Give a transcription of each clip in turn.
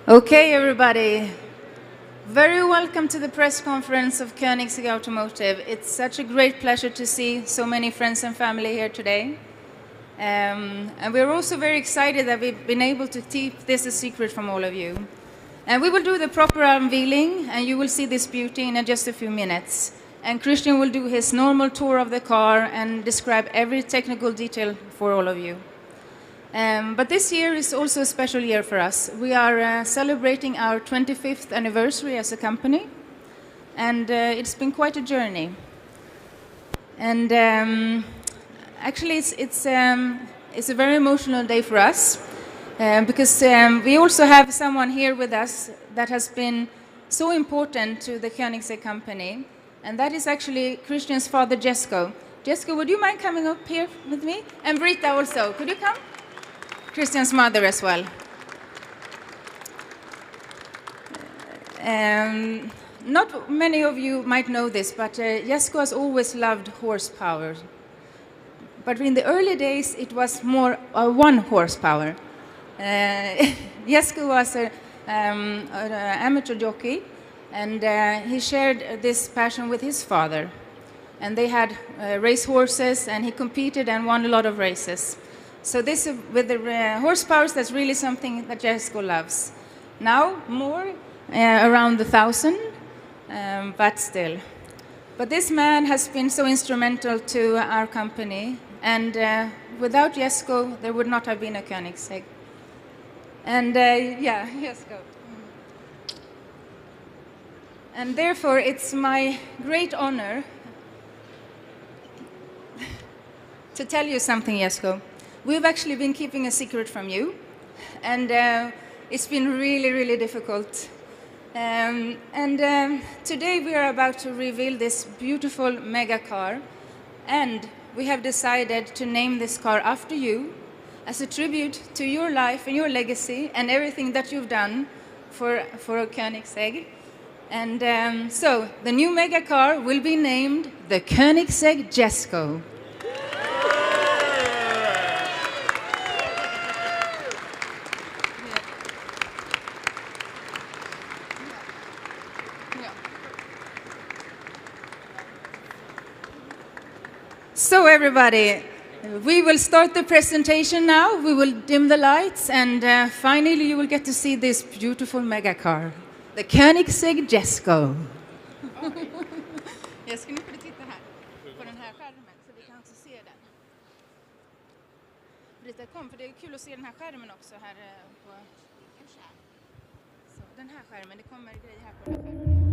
Okay, everybody. Very welcome to the press conference of Konnisegg Automotive. It's such a great pleasure to see so many friends and family here today. And we're also very excited that we've been able to keep this a secret from all of you. And we will do the proper unveiling, and you will see this beauty in just a few minutes. And Christian will do his normal tour of the car and describe every technical detail for all of you. But this year is also a special year for us. We are celebrating our 25th anniversary as a company, and it's been quite a journey. And actually, it's a very emotional day for us because we also have someone here with us that has been so important to the Konnisegg company, and that is actually Christian's father, JESKO. JESKO, would you mind coming up here with me? And Britta also, could you come? Christian's mother as well. Not many of you might know this, but JESKO has always loved horsepower. But in the early days, it was more 1 horsepower. JESKO was an amateur jockey, and he shared this passion with his father. And they had race horses, and he competed and won a lot of races. So this, with the horsepowers, that's really something that JESKO loves. Now, more, around 1,000, but still. But this man has been so instrumental to our company, and without JESKO, there would not have been a Konnisegg. And yeah, JESKO. And therefore, it's my great honor to tell you something, JESKO. We've actually been keeping a secret from you, and it's been really, really difficult. Today we are about to reveal this beautiful mega car, and we have decided to name this car after you as a tribute to your life and your legacy and everything that you've done for Konnisegg. And so the new mega car will be named the Konnisegg JESKO. So everybody, we will start the presentation now. We will dim the lights, and finally you will get to see this beautiful mega car, the Konnisegg JESKO. Jag ska nu få titta här på den här skärmen så vi kan också se den. Britta, kom, för det är kul att se den här skärmen också här på så, den här skärmen. Det kommer grejer här på den här skärmen.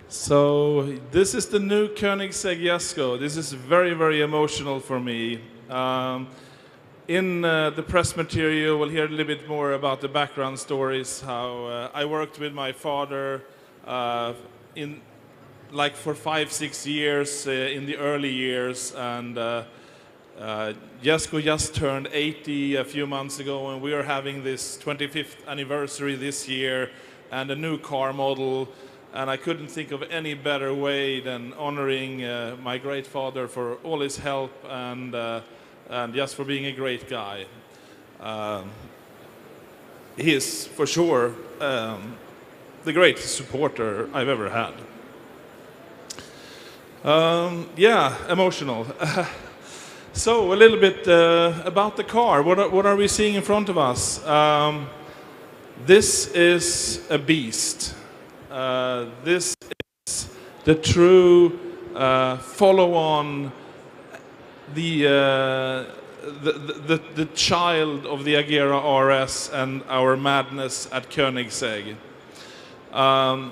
So this is the new Konnisegg JESKO. This is very, very emotional for me. In the press material, we'll hear a little bit more about the background stories, how I worked with my father for 5-6 years in the early years, and JESKO just turned 80 a few months ago, and we are having this 25th anniversary this year and a new car model. And I couldn't think of any better way than honoring my great father for all his help and just for being a great guy. He is, for sure, the greatest supporter I've ever had. Yeah, emotional. So, a little bit about the car. What are we seeing in front of us? This is a beast. This is the true follow-on, the child of the Agera RS and our madness at Konnisegg.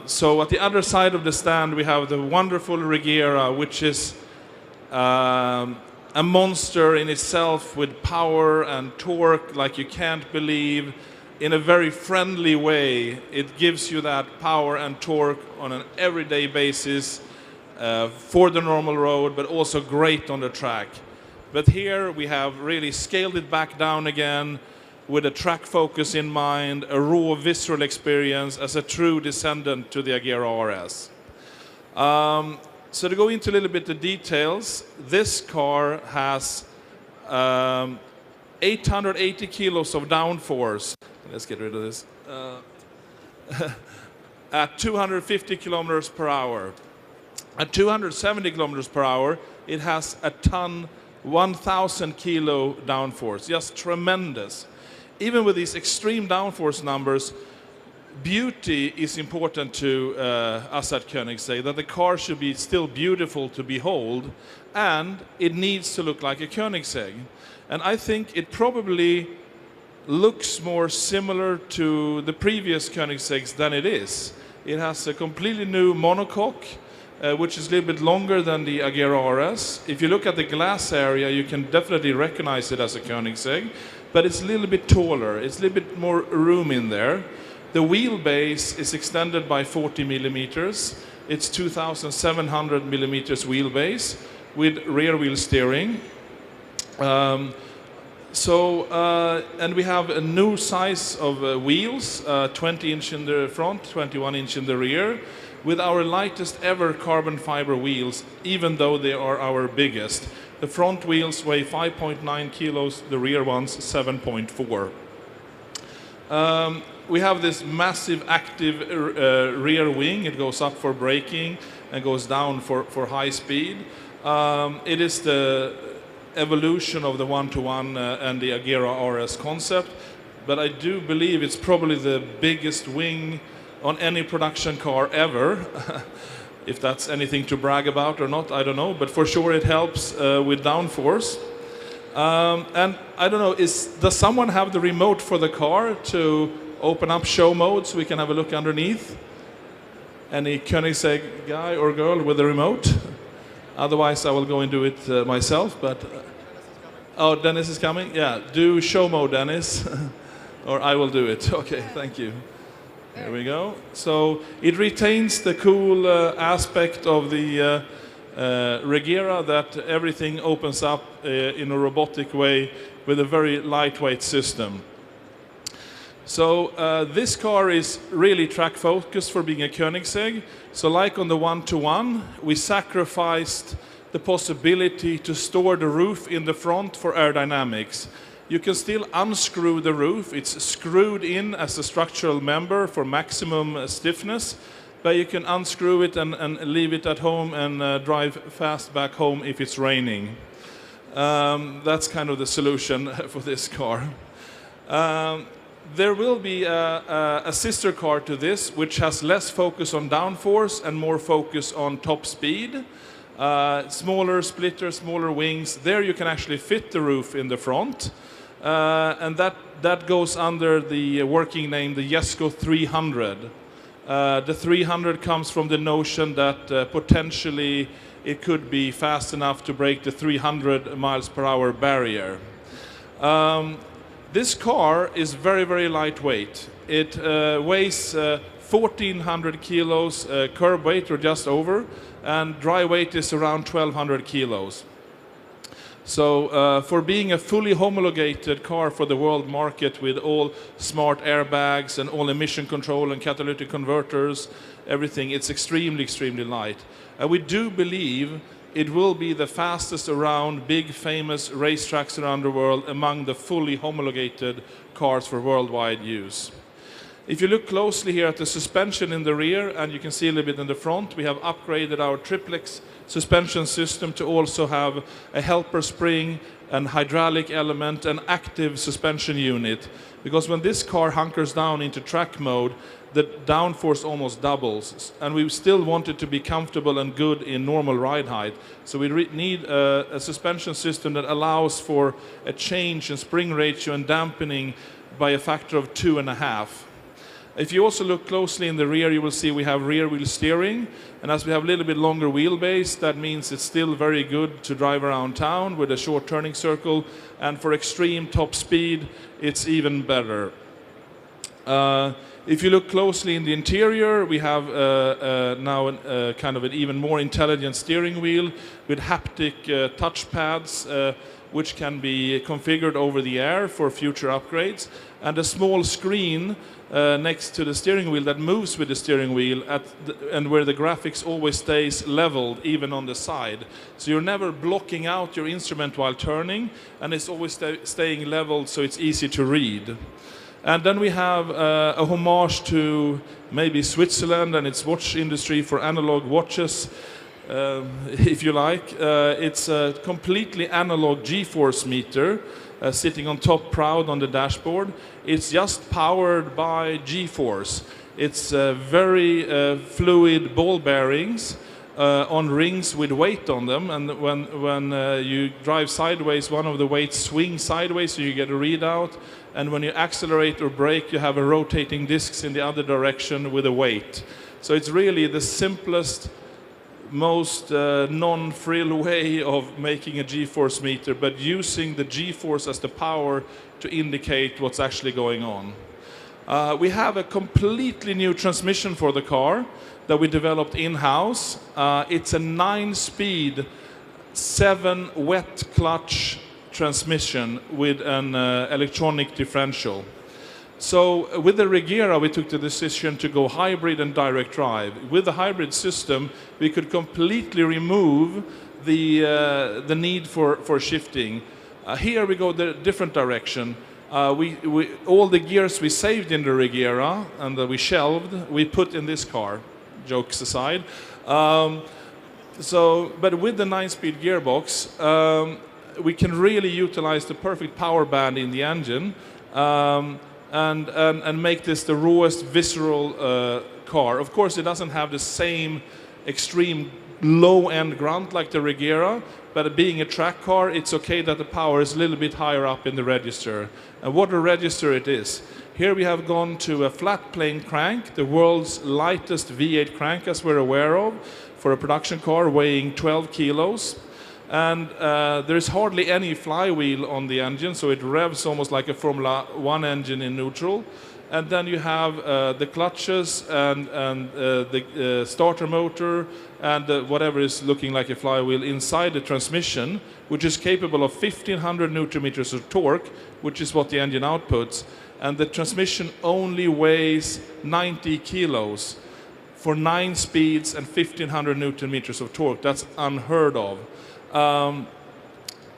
So at the other side of the stand we have the wonderful Regera, which is a monster in itself with power and torque like you can't believe. In a very friendly way, it gives you that power and torque on an everyday basis for the normal road, but also great on the track. But here we have really scaled it back down again with a track focus in mind, a raw visceral experience as a true descendant to the Agera RS. So to go into a little bit the details, this car has 880 kilos of downforce. Let's get rid of this. At 250 kilometers per hour. At 270 kilometers per hour, it has a ton, 1,000 kilo downforce. Just tremendous. Even with these extreme downforce numbers, beauty is important to us at Konnisegg, that the car should be still beautiful to behold, and it needs to look like a Konnisegg. And I think it probably looks more similar to the previous Konniseggs than it is. It has a completely new monocoque, which is a little bit longer than the Agera RS. If you look at the glass area, you can definitely recognize it as a Konnisegg, but it's a little bit taller. It's a little bit more room in there. The wheelbase is extended by 40 millimeters. It's 2,700 millimeters wheelbase with rear wheel steering. And we have a new size of wheels, 20-inch in the front, 21-inch in the rear, with our lightest ever carbon fiber wheels, even though they are our biggest. The front wheels weigh 5.9 kilos, the rear ones 7.4. We have this massive active rear wing. It goes up for braking and goes down for high speed. It is the evolution of the one-to-one and the Agera RS concept, but I do believe it's probably the biggest wing on any production car ever. If that's anything to brag about or not, I don't know, but for sure it helps with downforce. And I don't know, does someone have the remote for the car to open up show mode so we can have a look underneath? Any Konnisegg guy or girl with a remote? Otherwise, I will go and do it myself. But oh, Dennis is coming. Yeah, do show mode, Dennis, or I will do it. Okay, thank you. There we go. So it retains the cool aspect of the Regera, that everything opens up in a robotic way with a very lightweight system. So this car is really track focused for being a Konnisegg. So like on the one-to-one, we sacrificed the possibility to store the roof in the front for aerodynamics. You can still unscrew the roof. It's screwed in as a structural member for maximum stiffness, but you can unscrew it and leave it at home and drive fast back home if it's raining. That's kind of the solution for this car. There will be a sister car to this, which has less focus on downforce and more focus on top speed. Smaller splitter, smaller wings. There you can actually fit the roof in the front. And that goes under the working name, the JESKO 300. The 300 comes from the notion that potentially it could be fast enough to break the 300 miles per hour barrier. This car is very, very lightweight. It weighs 1,400 kilos curb weight, or just over, and dry weight is around 1,200 kilos. So for being a fully homologated car for the world market with all smart airbags and all emission control and catalytic converters, everything, it's extremely, extremely light. And we do believe it will be the fastest around big famous racetracks around the world among the fully homologated cars for worldwide use. If you look closely here at the suspension in the rear, and you can see a little bit in the front, we have upgraded our triplex suspension system to also have a helper spring, an hydraulic element, an active suspension unit. Because when this car hunkers down into track mode, the downforce almost doubles, and we still want it to be comfortable and good in normal ride height. So we need a suspension system that allows for a change in spring ratio and dampening by a factor of 2.5. If you also look closely in the rear, you will see we have rear wheel steering, and as we have a little bit longer wheelbase, that means it's still very good to drive around town with a short turning circle, and for extreme top speed, it's even better. If you look closely in the interior, we have now kind of an even more intelligent steering wheel with haptic touch pads, which can be configured over the air for future upgrades, and a small screen next to the steering wheel that moves with the steering wheel and where the graphics always stays leveled, even on the side. So you're never blocking out your instrument while turning, and it's always staying leveled, so it's easy to read. And then we have a homage to maybe Switzerland and its watch industry for analog watches, if you like. It's a completely analog G-force meter sitting on top proud on the dashboard. It's just powered by G-force. It's very fluid ball bearings on rings with weight on them, and when you drive sideways, one of the weights swings sideways, so you get a readout, and when you accelerate or brake, you have a rotating discs in the other direction with a weight. So it's really the simplest, most non-frill way of making a G-force meter, but using the G-force as the power to indicate what's actually going on. We have a completely new transmission for the car that we developed in-house. It's a 9-speed, 7-wet clutch transmission with an electronic differential. So with the Regera, we took the decision to go hybrid and direct drive. With the hybrid system, we could completely remove the need for shifting. Here we go the different direction. All the gears we saved in the Regera and that we shelved, we put in this car, jokes aside. But with the 9-speed gearbox, we can really utilize the perfect power band in the engine and make this the rawest visceral car. Of course, it doesn't have the same extreme low-end grunt like the Regera, but being a track car, it's okay that the power is a little bit higher up in the register. And what a register it is. Here we have gone to a flat plane crank, the world's lightest V8 crank, as we're aware of, for a production car weighing 12 kilos. And there's hardly any flywheel on the engine, so it revs almost like a Formula 1 engine in neutral. And then you have the clutches and the starter motor and whatever is looking like a flywheel inside the transmission, which is capable of 1,500 newton meters of torque, which is what the engine outputs. And the transmission only weighs 90 kilos for 9 speeds and 1,500 newton meters of torque. That's unheard of.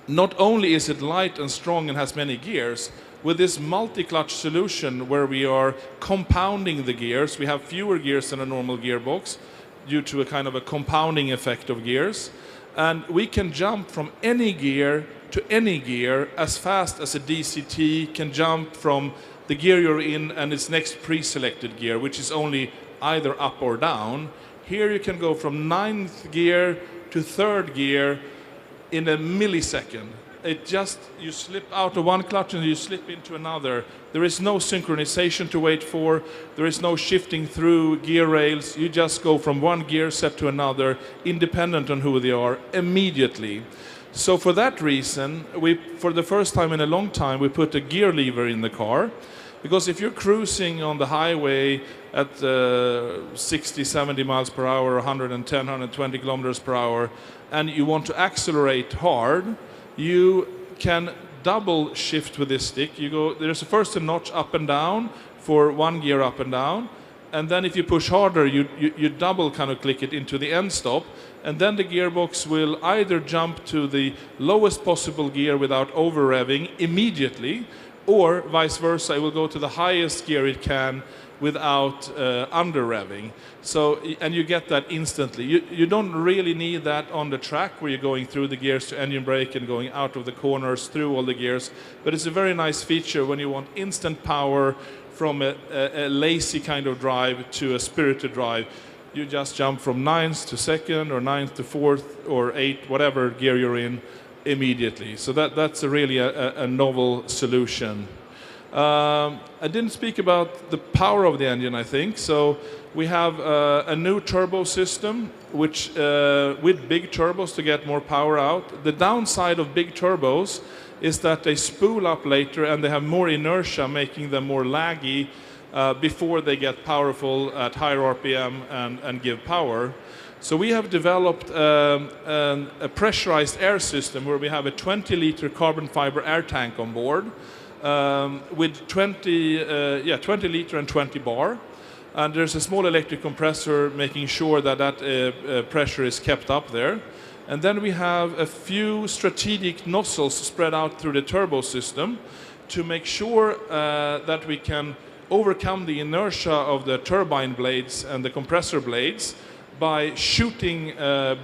Not only is it light and strong and has many gears, with this multi-clutch solution where we are compounding the gears, we have fewer gears than a normal gearbox due to a kind of a compounding effect of gears. And we can jump from any gear to any gear as fast as a DCT can jump from the gear you're in and its next pre-selected gear, which is only either up or down. Here you can go from 9th gear to 3rd gear in a millisecond. you slip out of one clutch and you slip into another. There is no synchronization to wait for. There is no shifting through gear rails. You just go from one gear set to another, independent on who they are, immediately. So for that reason, for the first time in a long time, we put a gear lever in the car. Because if you're cruising on the highway at 60, 70 miles per hour, 110, 120 kilometers per hour, and you want to accelerate hard, you can double shift with this stick. There's first a notch up and down for one gear up and down, and then if you push harder, you double kind of click it into the end stop, and then the gearbox will either jump to the lowest possible gear without over revving immediately, or vice versa, it will go to the highest gear it can without under revving. So, and you get that instantly. You don't really need that on the track where you're going through the gears to engine brake and going out of the corners through all the gears. But it's a very nice feature when you want instant power from a lazy kind of drive to a spirited drive. You just jump from 9th to 2nd or 9th to 4th or 8th, whatever gear you're in, immediately. So that's really a novel solution. I didn't speak about the power of the engine, I think. So we have a new turbo system, which with big turbos to get more power out. The downside of big turbos is that they spool up later and they have more inertia, making them more laggy before they get powerful at higher RPM and give power. So we have developed a pressurized air system where we have a 20-liter carbon fiber air tank on board with 20 liter and 20 bar. And there's a small electric compressor making sure that pressure is kept up there. And then we have a few strategic nozzles spread out through the turbo system to make sure that we can overcome the inertia of the turbine blades and the compressor blades by shooting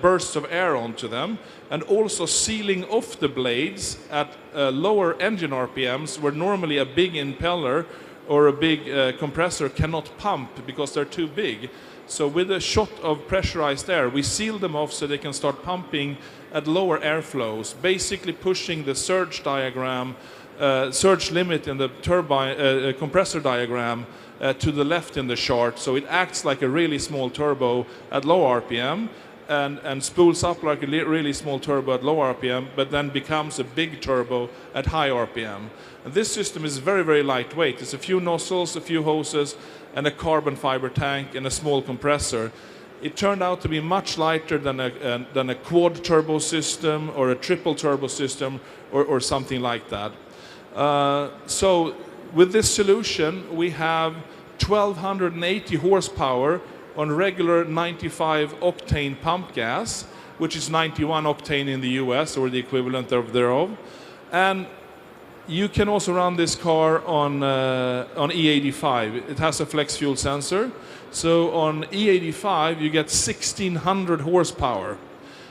bursts of air onto them, and also sealing off the blades at lower engine RPMs where normally a big impeller or a big compressor cannot pump because they're too big. So with a shot of pressurized air, we seal them off so they can start pumping at lower airflows, basically pushing the surge diagram, surge limit in the turbine compressor diagram to the left in the chart. So it acts like a really small turbo at low RPM and spools up like a really small turbo at low RPM, but then becomes a big turbo at high RPM. And this system is very, very lightweight. It's a few nozzles, a few hoses, and a carbon fiber tank and a small compressor. It turned out to be much lighter than a quad turbo system or a triple turbo system or something like that. So with this solution, we have 1280 horsepower on regular 95 octane pump gas, which is 91 octane in the US or the equivalent thereof. And you can also run this car on E85. It has a flex fuel sensor. So on E85, you get 1600 horsepower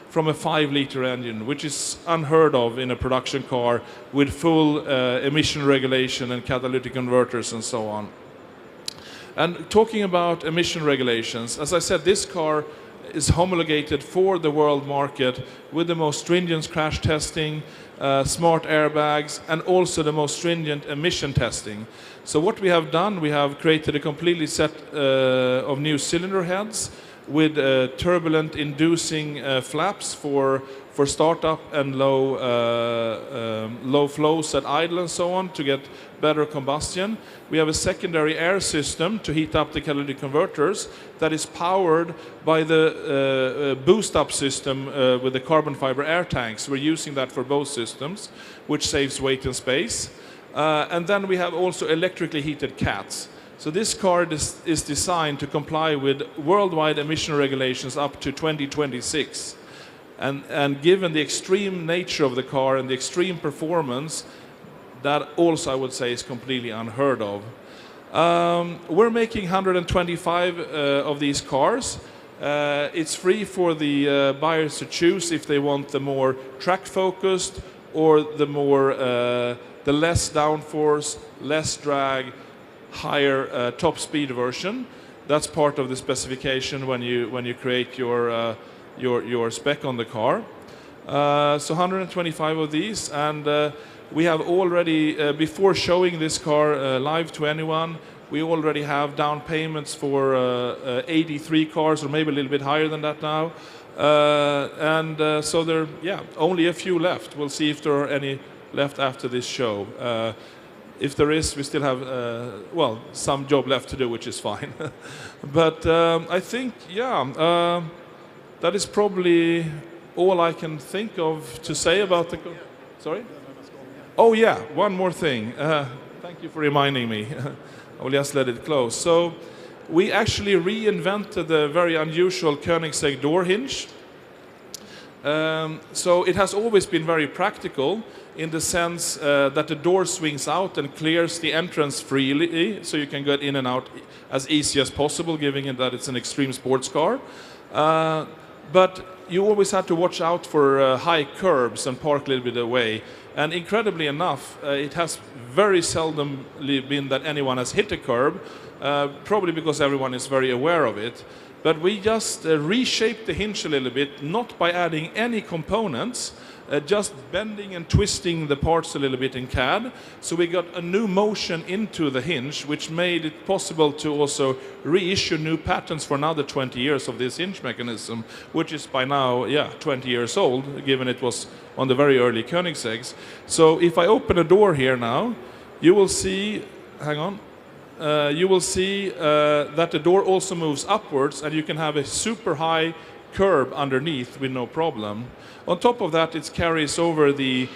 from a 5-liter engine, which is unheard of in a production car with full emission regulation and catalytic converters and so on. And talking about emission regulations, as I said, this car is homologated for the world market with the most stringent crash testing, smart airbags, and also the most stringent emission testing. So what we have done, we have created a completely set of new cylinder heads with turbulent inducing flaps for startup and low flows at idle and so on to get better combustion. We have a secondary air system to heat up the catalytic converters that is powered by the boost up system with the carbon fiber air tanks. We're using that for both systems, which saves weight and space. And then we have also electrically heated cats. So this car is designed to comply with worldwide emission regulations up to 2026. And given the extreme nature of the car and the extreme performance, that also I would say is completely unheard of. We're making 125 of these cars. It's free for the buyers to choose if they want the more track focused or the less downforce, less drag, higher top speed version. That's part of the specification when you create your spec on the car. So 125 of these, and we have already, before showing this car live to anyone, we already have down payments for 83 cars, or maybe a little bit higher than that now. So there, yeah, only a few left. We'll see if there are any left after this show. If there is, we still have, well, some job left to do, which is fine. But I think, yeah, that is probably all I can think of to say about the... Sorry? Oh, yeah, one more thing. Thank you for reminding me. I will just let it close. So we actually reinvented the very unusual Konnisegg door hinge. So it has always been very practical in the sense that the door swings out and clears the entrance freely, so you can get in and out as easy as possible, given it that it's an extreme sports car. But you always have to watch out for high curbs and park a little bit away. And incredibly enough, it has very seldom been that anyone has hit a curb, probably because everyone is very aware of it. But we just reshaped the hinge a little bit, not by adding any components, just bending and twisting the parts a little bit in CAD. So we got a new motion into the hinge, which made it possible to also reissue new patents for another 20 years of this hinge mechanism, which is by now, yeah, 20 years old, given it was on the very early Konniseggs. So if I open a door here now, you will see, hang on, you will see that the door also moves upwards, and you can have a super high curb underneath with no problem. On top of that, it carries over the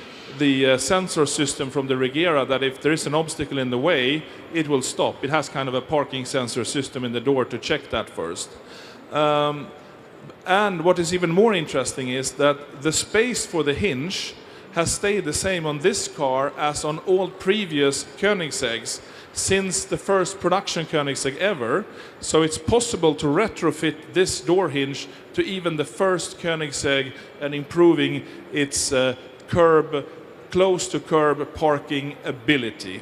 sensor system from the Regera that if there is an obstacle in the way, it will stop. It has kind of a parking sensor system in the door to check that first. And what is even more interesting is that the space for the hinge has stayed the same on this car as on all previous Konniseggs since the first production Konnisegg ever. So it's possible to retrofit this door hinge to even the first Konnisegg and improving its close to curb parking ability.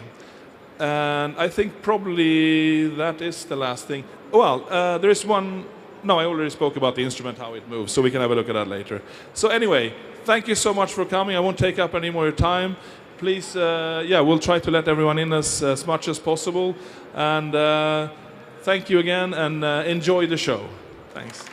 And I think probably that is the last thing. Well, there is one. No, I already spoke about the instrument, how it moves, so we can have a look at that later. So anyway, thank you so much for coming. I won't take up any more of your time. Please, yeah, we'll try to let everyone in as much as possible. And thank you again, and enjoy the show. Thanks.